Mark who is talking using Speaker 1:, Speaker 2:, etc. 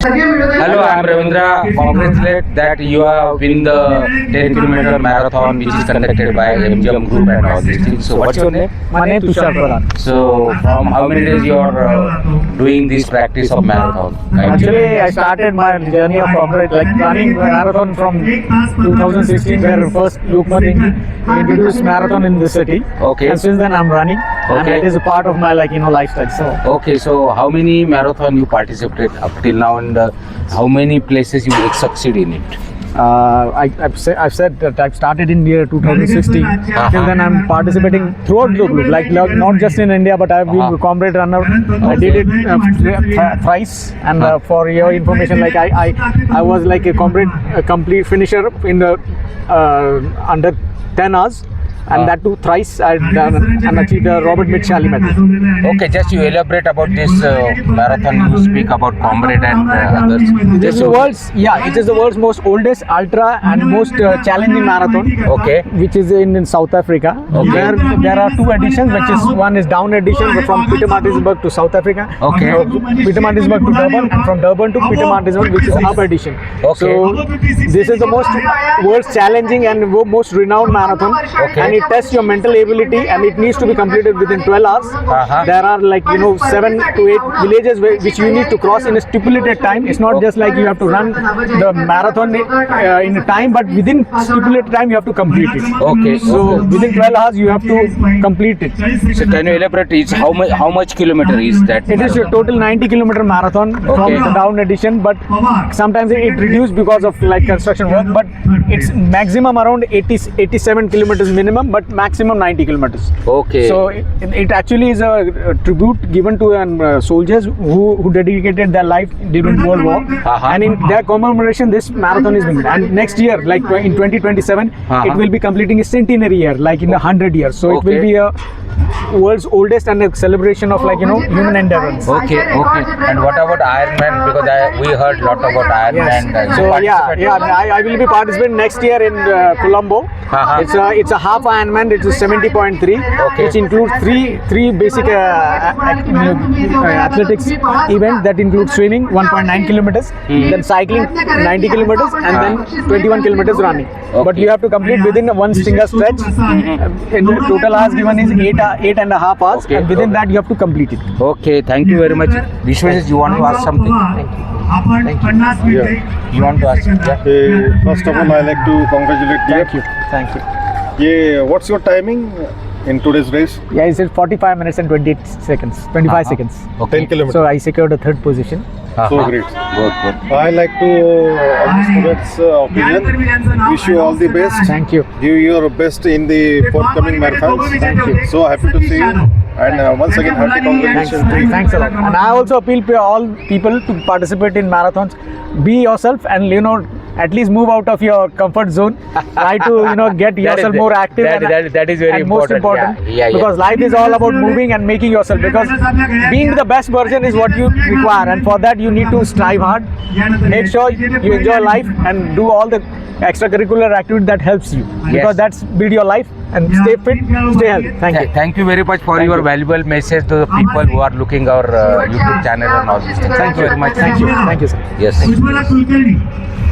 Speaker 1: Hello, I am Ravindra. Congratulate that you have win the 10 km marathon which is conducted by MGM Group and all these things. So what's your name?
Speaker 2: My name is Tushar Pradhan.
Speaker 1: So from how many days you are doing this practice of marathon?
Speaker 2: Actually, I started my journey of running marathon from 2016, where first Lukman introduced marathon in the city.
Speaker 1: Okay.
Speaker 2: And since then I'm running, and
Speaker 1: Okay.
Speaker 2: it is a part of my lifestyle. So
Speaker 1: Okay, so how many marathon you participated up till now, and how many places you succeed in it?
Speaker 2: I've said that I've started in year 2016. Till then I'm participating throughout the globe, not just in India, but I've been comrade runner. I did it thrice, and for your information, I was like a complete finisher in the under 10 hours. And that too thrice I done and achieved the Robert Mitchell medal.
Speaker 1: Okay, just you elaborate about this marathon. You speak about comrade and others.
Speaker 2: It is the world's most oldest ultra and most challenging marathon.
Speaker 1: Okay.
Speaker 2: Which is in South Africa.
Speaker 1: Okay.
Speaker 2: There are two editions, one is down edition from Pietermaritzburg to South Africa.
Speaker 1: Okay.
Speaker 2: Pietermaritzburg to Durban, and from Durban to Pietermaritzburg, which is up edition.
Speaker 1: Okay.
Speaker 2: So this is the world's challenging and most renowned marathon.
Speaker 1: Okay.
Speaker 2: And it tests your mental ability, and it needs to be completed within 12 hours. There are 7 to 8 villages which you need to cross in a stipulated time. It's not just like you have to run the marathon in a time, but within stipulated time you have to complete it.
Speaker 1: Okay.
Speaker 2: So within 12 hours you have to complete it.
Speaker 1: So can you elaborate? It's how much kilometer is that?
Speaker 2: It is a total 90-kilometer marathon from the down edition, but sometimes it reduced because of construction work. But it's maximum around 87 kilometers minimum, but maximum 90 kilometers.
Speaker 1: Okay.
Speaker 2: So it actually is a tribute given to soldiers who dedicated their life during World War. And in their commemoration, this marathon is being. And next year, in 2027, it will be completing a centenary year, in the 100 years. So it will be a world's oldest and a celebration of human endurance.
Speaker 1: Okay. And what about Ironman? Because we heard a lot about Ironman.
Speaker 2: So I will be participating next year in Colombo. It's a half Ironman. It's a 70.3, which includes three basic athletics events that include swimming 1.9 kilometers, then cycling 90 kilometers, and then 21 kilometers running. But you have to complete within one single stretch. And the total hours given is 8.5 hours, and within that you have to complete it.
Speaker 1: Okay, thank you very much. Vishwajesh, you want to ask something?
Speaker 2: Thank you.
Speaker 1: You want to ask? Yeah.
Speaker 3: First of all, I like to congratulate you.
Speaker 2: Thank you.
Speaker 3: Yeah, what's your timing in today's race?
Speaker 2: Yeah, it's 45 minutes and 28 seconds, 25 seconds.
Speaker 1: Okay.
Speaker 3: 10 kilometers.
Speaker 2: So I secured the third position.
Speaker 3: So great.
Speaker 1: Good.
Speaker 3: I like to, on the students' opinion, wish you all the best.
Speaker 2: Thank you.
Speaker 3: Give your best in the forthcoming marathons.
Speaker 2: Thank you.
Speaker 3: So happy to see you. And once again, hearty congratulations to you.
Speaker 2: Thanks a lot. And I also appeal to all people to participate in marathons. Be yourself, and at least move out of your comfort zone. Try to get yourself more active.
Speaker 1: That is very
Speaker 2: and most important.
Speaker 1: Yeah.
Speaker 2: Because life is all about moving and making yourself. Because being the best version is what you require, and for that you need to strive hard. Make sure you enjoy life and do all the extracurricular activity that helps you. Because that's build your life, and stay fit, stay healthy. Thank you.
Speaker 1: Thank you very much for your valuable message to the people who are looking our YouTube channel and all these things.
Speaker 2: Thank you very much. Thank you, sir.
Speaker 1: Yes.
Speaker 4: Ujjwala Kulkarni.